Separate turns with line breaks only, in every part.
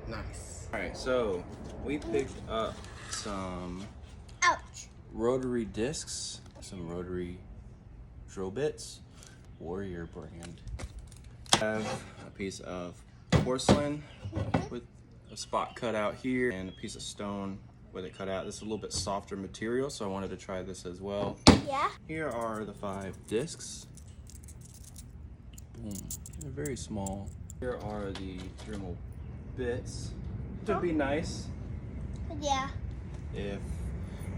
Nice.
All right, so we picked up some
Ouch.
rotary discs, some rotary drill bits, Warrior brand. I have a piece of porcelain with a spot cut out here and a piece of stone with it cut out. This is a little bit softer material, so I wanted to try this as well.
Yeah.
Here are the 5 discs. Boom. They're very small. Here are the Dremel bits. It would be nice
Yeah.
if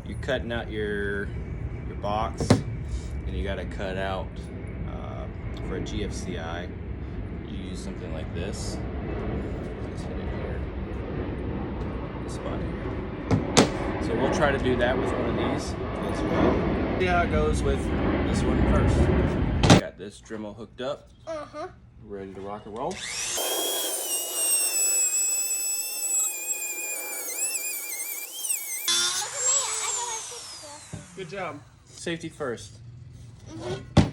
you're cutting out your box and you got to cut out for a GFCI. You use something like this. Just hit it here. This spot here. So we'll try to do that with one of these as well. See how it goes with this one first. Got this Dremel hooked up. Ready to rock and roll. Good job. Safety first.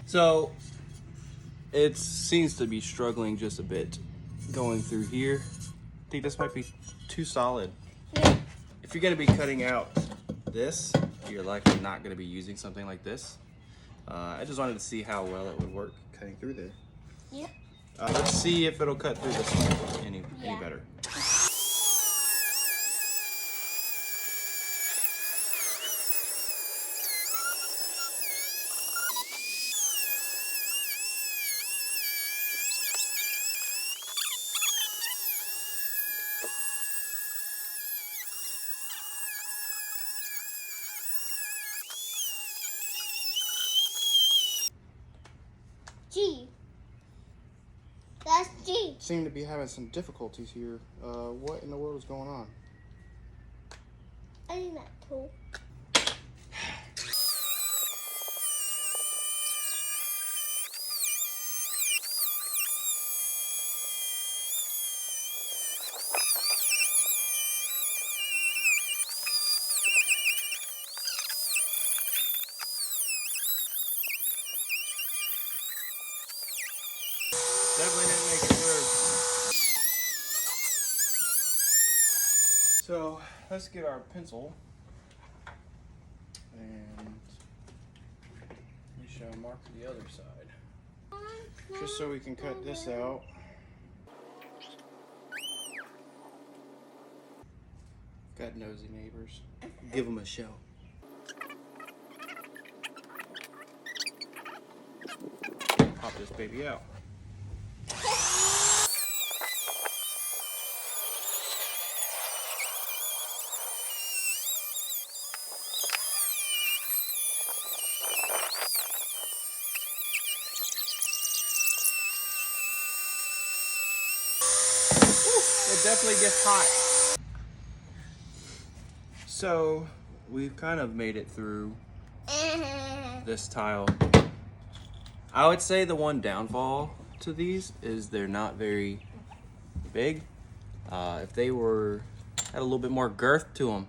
So it seems to be struggling just a bit going through here. I think this might be too solid.
Yeah.
If you're going to be cutting out this, you're likely not going to be using something like this. I just wanted to see how well it would work cutting through there.
Yeah.
Let's see if it'll cut through this one any better.
G. That's G.
Seem to be having some difficulties here. What in the world is going on?
I need that tool.
Definitely didn't make it through. So let's get our pencil and we shall mark the other side.
Just so we can cut this out. Got nosy neighbors.
Give them a show. Pop this baby out. It definitely gets hot. So we've kind of made it through this tile. I would say the one downfall to these is they're not very big. If they had a little bit more girth to them.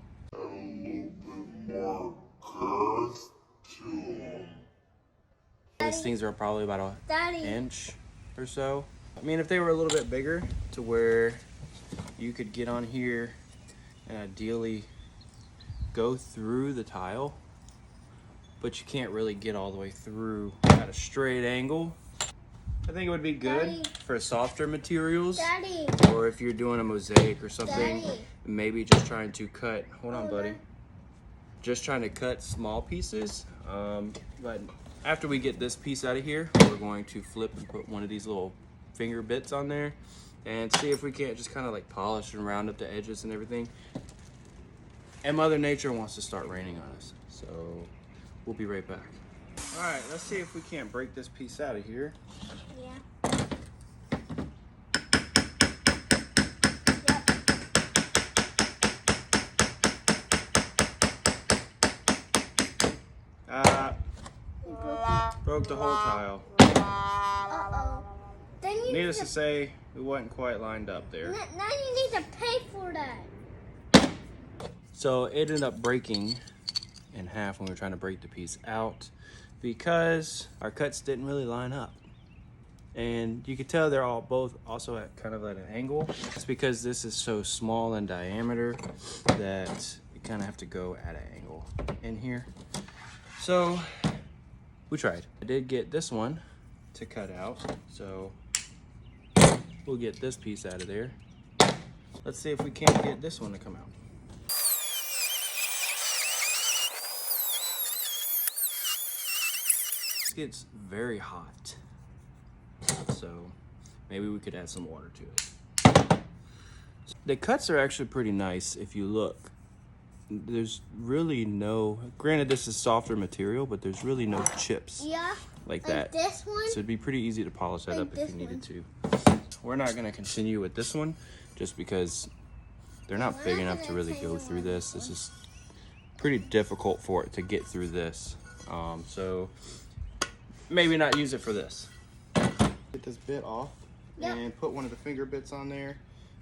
These things are probably about an inch or so. I mean, if they were a little bit bigger to where you could get on here and ideally go through the tile, but you can't really get all the way through at a straight angle. I think it would be good for softer materials, or if you're doing a mosaic or something, maybe just trying to cut, hold on buddy, just trying to cut small pieces. But after we get this piece out of here, we're going to flip and put one of these little finger bits on there and see if we can't just kind of like polish and round up the edges and everything. And Mother Nature wants to start raining on us, so we'll be right back. All right, let's see if we can't break this piece out of here.
Yeah.
Broke the whole tile.
Uh-oh. Then you
Needless to say, we wasn't quite lined up there.
Now you need to pay for that.
So it ended up breaking in half when we were trying to break the piece out because our cuts didn't really line up. And you can tell they're all both also at kind of at an angle. It's because this is so small in diameter that you kind of have to go at an angle in here. So we tried. I did get this one to cut out, so we'll get this piece out of there. Let's see if we can't get this one to come out. This gets very hot, so maybe we could add some water to it. The cuts are actually pretty nice if you look. There's really no, granted this is softer material, but there's really no chips like that.
This one?
So it'd be pretty easy to polish that up if you needed to. We're not gonna continue with this one just because they're not big enough to really go through this. This is pretty difficult for it to get through this. So maybe not use it for this.
Get this bit off and put one of the finger bits on there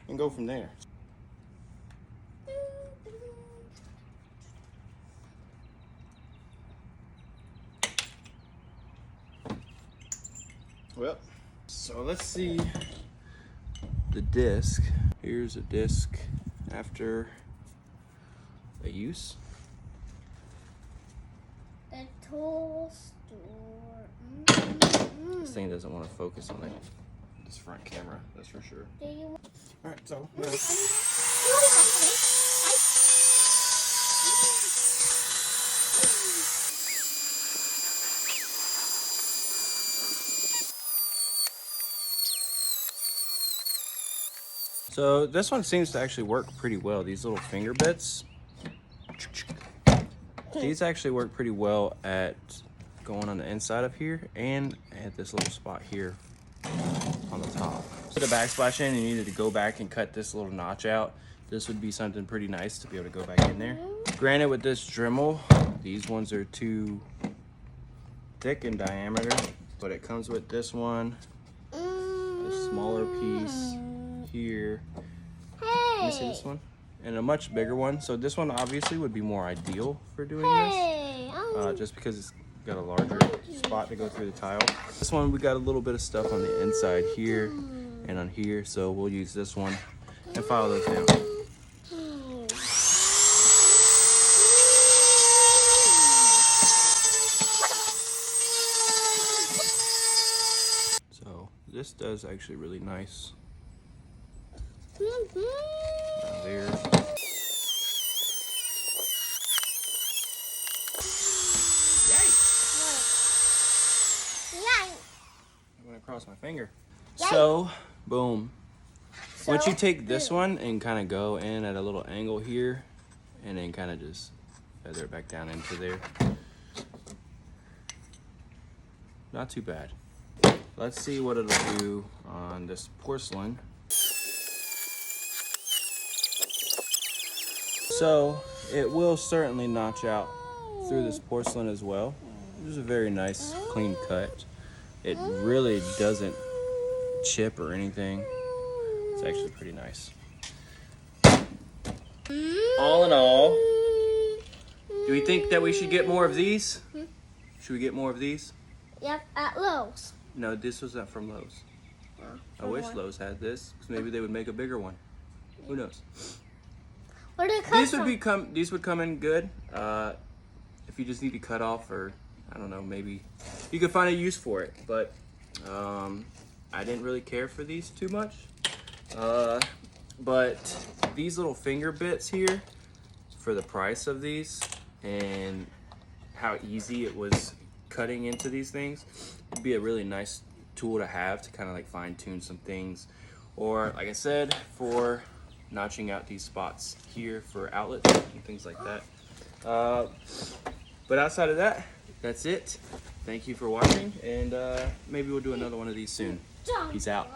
and go from there. Well,
so let's see the disc. Here's a disc after a use.
The tool store.
This thing doesn't want to focus on it. This front camera, that's for sure.
Do you?
all right, so
So this one seems to actually work pretty well. These little finger bits, these actually work pretty well at going on the inside of here and at this little spot here on the top. Put a backsplash in and you needed to go back and cut this little notch out. This would be something pretty nice to be able to go back in there. Granted, with this Dremel, these ones are too thick in diameter, but it comes with this one, a smaller piece here. Let me see this one, and a much bigger one. So this one obviously would be more ideal for doing this, just because it's got a larger spot to go through the tile. This one we got a little bit of stuff on the inside here and on here, so we'll use this one and file those down. So this does actually really nice. There. I went across my finger. So, boom. Once you take this one and kind of go in at a little angle here, and then kind of just feather it back down into there. Not too bad. Let's see what it'll do on this porcelain. So it will certainly notch out through this porcelain as well. This is a very nice clean cut. It really doesn't chip or anything. It's actually pretty nice. All in all, do we think that we should get more of these? Should we get more of these?
Yep, at Lowe's.
No, this was not from Lowe's. I wish Lowe's had this, because maybe they would make a bigger one. Who knows?
Where did it come from?
These would come in good if you just need to cut off, or I don't know, maybe you could find a use for it. But I didn't really care for these too much. But these little finger bits here, for the price of these and how easy it was cutting into these things, it'd be a really nice tool to have to kind of like fine tune some things, or like I said, for notching out these spots here for outlets and things like that. But outside of that, that's it. Thank you for watching, and maybe we'll do another one of these soon. Peace out.